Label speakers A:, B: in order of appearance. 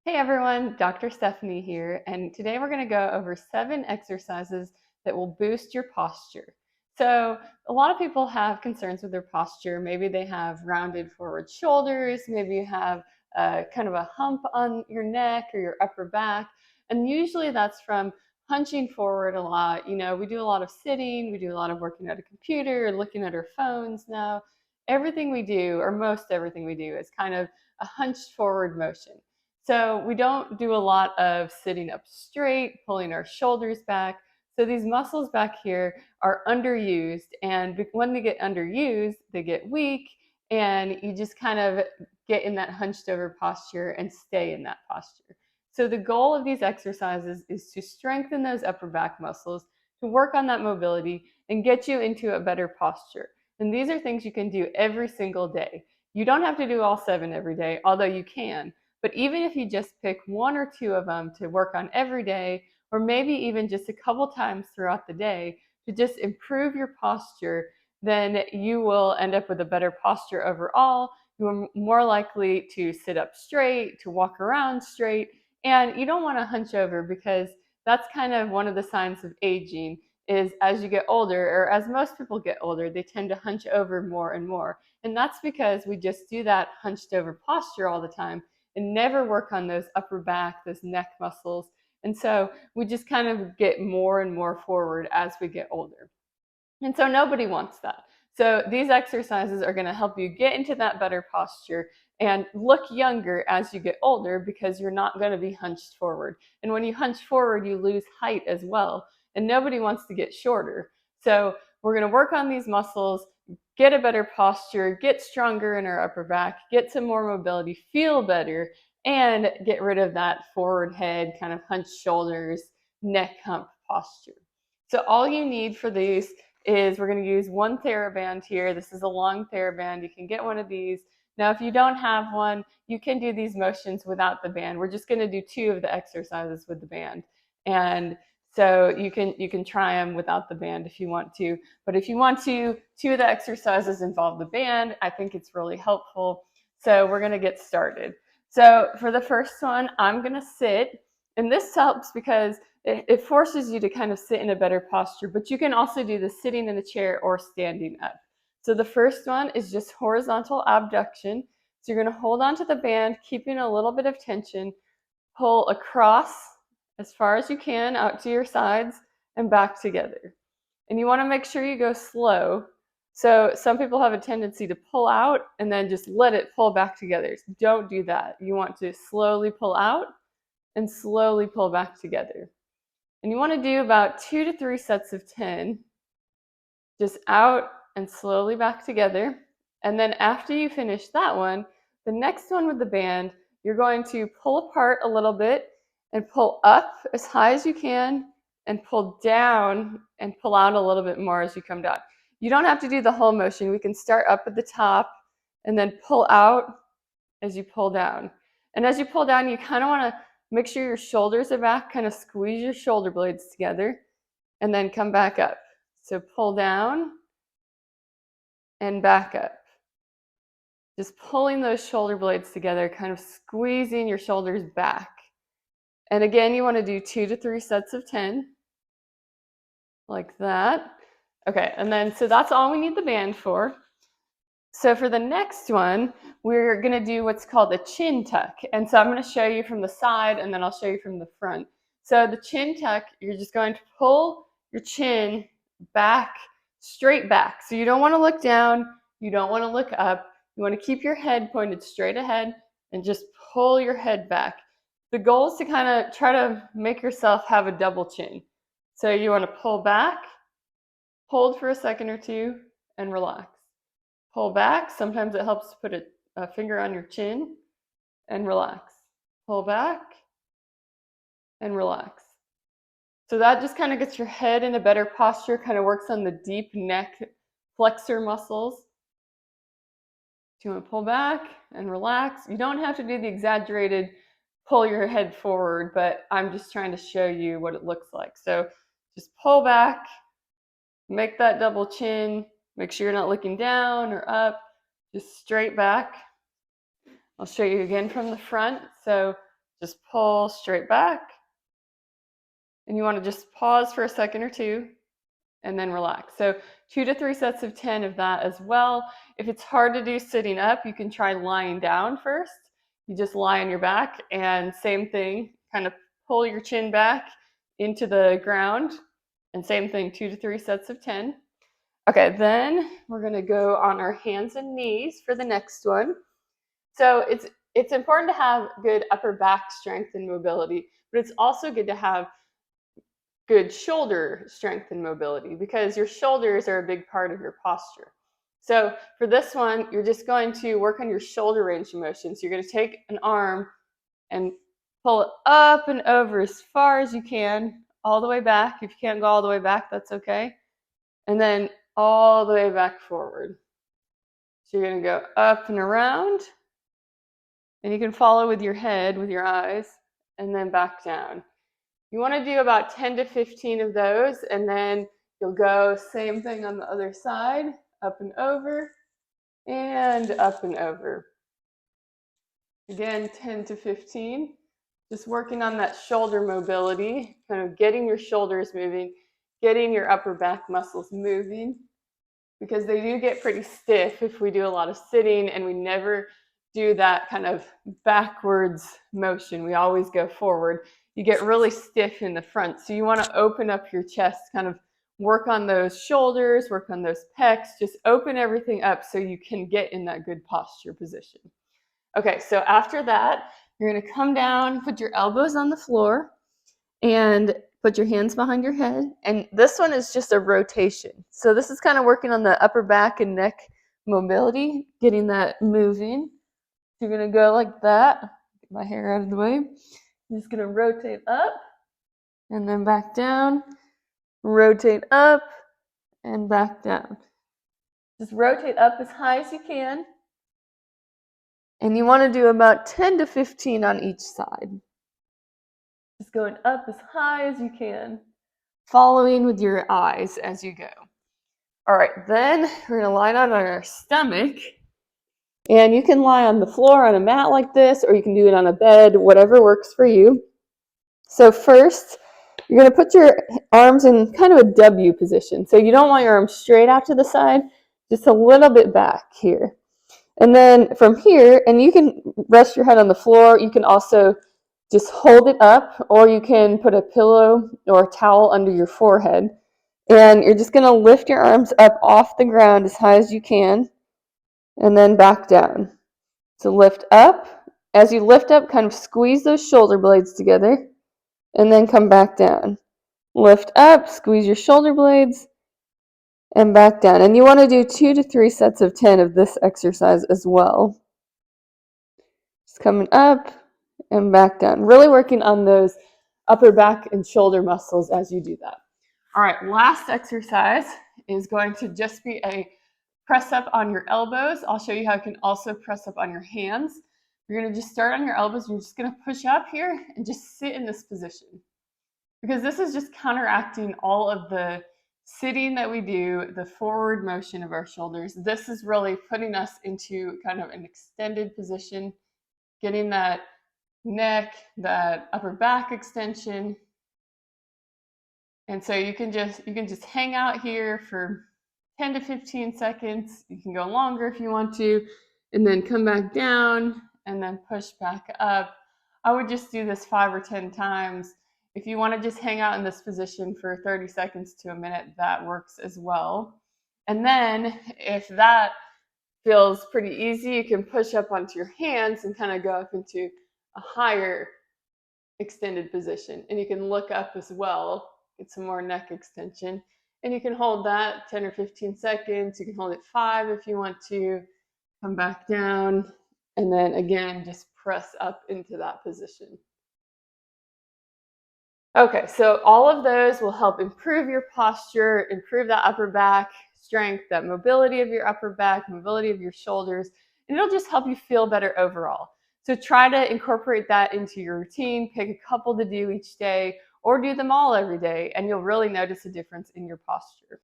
A: Hey everyone, Dr. Stephanie here, and today we're going to go over 7 exercises that will boost your posture. So, a lot of people have concerns with their posture. Maybe they have rounded forward shoulders, maybe you have kind of a hump on your neck or your upper back, and usually that's from hunching forward a lot. We do a lot of sitting, we do a lot of working at a computer, looking at our phones now. Everything we do, or most everything we do, is kind of a hunched forward motion. So we don't do a lot of sitting up straight, pulling our shoulders back. So these muscles back here are underused, and when they get underused, they get weak, and you just kind of get in that hunched over posture and stay in that posture. So the goal of these exercises is to strengthen those upper back muscles, to work on that mobility, and get you into a better posture. And these are things you can do every single day. You don't have to do all 7 every day, although you can. But even if you just pick 1 or 2 of them to work on every day, or maybe even just a couple times throughout the day to just improve your posture, then you will end up with a better posture overall. You are more likely to sit up straight, to walk around straight, and you don't want to hunch over because that's kind of one of the signs of aging is as you get older, or as most people get older, they tend to hunch over more and more. And that's because we just do that hunched over posture all the time and never work on those upper back, those neck muscles. And so we just kind of get more and more forward as we get older. And so nobody wants that. So these exercises are going to help you get into that better posture and look younger as you get older because you're not going to be hunched forward. And when you hunch forward, you lose height as well. And nobody wants to get shorter. So we're going to work on these muscles, get a better posture, get stronger in our upper back, get some more mobility, feel better, and get rid of that forward head, kind of hunched shoulders, neck hump posture. So all you need for these is we're going to use one TheraBand here. This is a long TheraBand. You can get one of these. Now, if you don't have one, you can do these motions without the band. We're just going to do 2 of the exercises with the band. And so you can try them without the band if you want to. But if you want to, 2 of the exercises involve the band. I think it's really helpful. So we're going to get started. So for the first one, I'm going to sit. And this helps because it forces you to kind of sit in a better posture, but you can also do this sitting in a chair or standing up. So the first one is just horizontal abduction. So you're going to hold onto the band, keeping a little bit of tension, pull across as far as you can out to your sides and back together. And you want to make sure you go slow. So some people have a tendency to pull out and then just let it pull back together. Don't do that. You want to slowly pull out and slowly pull back together. And you want to do about 2 to 3 sets of 10, just out and slowly back together. And then after you finish that one, the next one with the band, you're going to pull apart a little bit and pull up as high as you can and pull down and pull out a little bit more as you come down. You don't have to do the whole motion. We can start up at the top and then pull out as you pull down. And as you pull down, you kind of want to make sure your shoulders are back, kind of squeeze your shoulder blades together, and then come back up. So pull down and back up. Just pulling those shoulder blades together, kind of squeezing your shoulders back. And again, you want to do 2 to 3 sets of 10, like that. Okay, and then so that's all we need the band for. So for the next one, we're going to do what's called a chin tuck. And so I'm going to show you from the side and then I'll show you from the front. So the chin tuck, you're just going to pull your chin back, straight back. So you don't want to look down, you don't want to look up. You want to keep your head pointed straight ahead and just pull your head back. The goal is to kind of try to make yourself have a double chin. So you want to pull back, hold for a second or two, and relax. Pull back. Sometimes it helps to put a finger on your chin and relax. Pull back and relax. So that just kind of gets your head in a better posture, kind of works on the deep neck flexor muscles. So you want to pull back and relax. You don't have to do the exaggerated pull your head forward, but I'm just trying to show you what it looks like. So just pull back, make that double chin, make sure you're not looking down or up. Just straight back. I'll show you again from the front. So Just pull straight back. And you want to just pause for a second or two and then relax. So 2 to 3 sets of 10 of that as well. If it's hard to do sitting up, you can try lying down first. You just lie on your back and same thing, kind of pull your chin back into the ground and same thing, 2 to 3 sets of 10. Okay, then we're going to go on our hands and knees for the next one. So it's important to have good upper back strength and mobility, but it's also good to have good shoulder strength and mobility because your shoulders are a big part of your posture. So for this one, you're just going to work on your shoulder range of motion. So you're going to take an arm and pull it up and over as far as you can, all the way back. If you can't go all the way back, that's okay. And then all the way back forward. So you're going to go up and around, and you can follow with your head, with your eyes, and then back down. You want to do about 10 to 15 of those, and then you'll go same thing on the other side, up and over, and up and over. Again, 10 to 15. Just working on that shoulder mobility, kind of getting your shoulders moving, getting your upper back muscles moving, because they do get pretty stiff if we do a lot of sitting and we never do that kind of backwards motion. We always go forward. You get really stiff in the front. So you want to open up your chest, kind of work on those shoulders, work on those pecs, just open everything up so you can get in that good posture position. Okay, so after that, you're going to come down, put your elbows on the floor, and put your hands behind your head. And this one is just a rotation. So this is kind of working on the upper back and neck mobility, getting that moving. You're going to go like that. Get my hair out of the way. I'm just going to rotate up and then back down. Rotate up and back down. Just rotate up as high as you can. And you want to do about 10 to 15 on each side. Just going up as high as you can, following with your eyes as you go. All right, then we're going to lie down on our stomach. And you can lie on the floor on a mat like this, or you can do it on a bed, whatever works for you. So first, you're going to put your arms in kind of a W position. So you don't want your arms straight out to the side, just a little bit back here. And then from here, and you can rest your head on the floor. You can also just hold it up, or you can put a pillow or a towel under your forehead. And you're just going to lift your arms up off the ground as high as you can, and then back down. So lift up. As you lift up, kind of squeeze those shoulder blades together, and then come back down. Lift up, squeeze your shoulder blades, and back down. And you want to do 2 to 3 sets of 10 of this exercise as well. Just coming up and back down. Really working on those upper back and shoulder muscles as you do that. All right, last exercise is going to just be a press up on your elbows. I'll show you how you can also press up on your hands. You're going to just start on your elbows. You're just going to push up here and just sit in this position, because this is just counteracting all of the sitting that we do, the forward motion of our shoulders. This is really putting us into kind of an extended position, getting that neck, that upper back extension. And so you can just hang out here for 10 to 15 seconds. You can go longer if you want to, and then come back down and then push back up. I would just do this 5 or 10 times. If you want to just hang out in this position for 30 seconds to a minute, that works as well. And then if that feels pretty easy, you can push up onto your hands and kind of go up into a higher extended position. And you can look up as well, get some more neck extension. And you can hold that 10 or 15 seconds. You can hold it 5 if you want to. Come back down. And then again, just press up into that position. Okay, so all of those will help improve your posture, improve that upper back strength, that mobility of your upper back, mobility of your shoulders, and it'll just help you feel better overall. So try to incorporate that into your routine, pick a couple to do each day, or do them all every day, and you'll really notice a difference in your posture.